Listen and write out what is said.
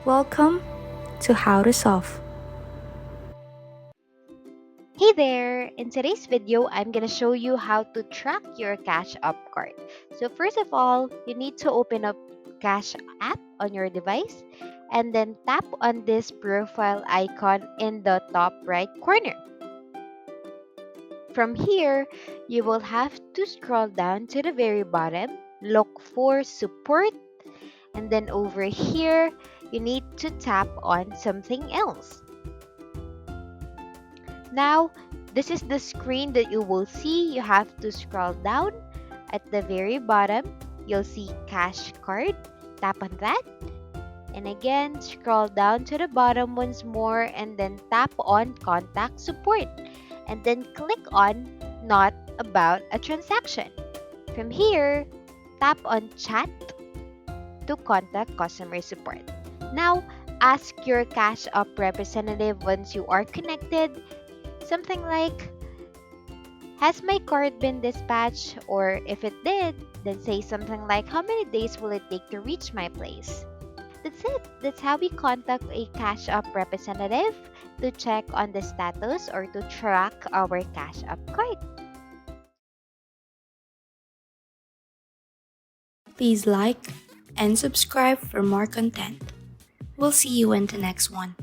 Welcome to How to Solve. Hey there! In today's video, I'm gonna show you how to track your Cash App card. So first of all, you need to open up Cash App on your device and then tap on this profile icon in the top right corner. From here, you will have to scroll down to the very bottom, look for support, and then over here, you need to tap on something else. Now, this is the screen that you will see. You have to scroll down. At the very bottom, you'll see Cash Card. Tap on that. And again, scroll down to the bottom once more and then tap on Contact Support. And then click on Not About a Transaction. From here, tap on Chat to contact customer support. Now, ask your Cash App representative once you are connected. Something like, has my card been dispatched? Or if it did, then say something like, how many days will it take to reach my place? That's it. That's how we contact a Cash App representative to check on the status or to track our Cash App card. Please like and subscribe for more content. We'll see you in the next one.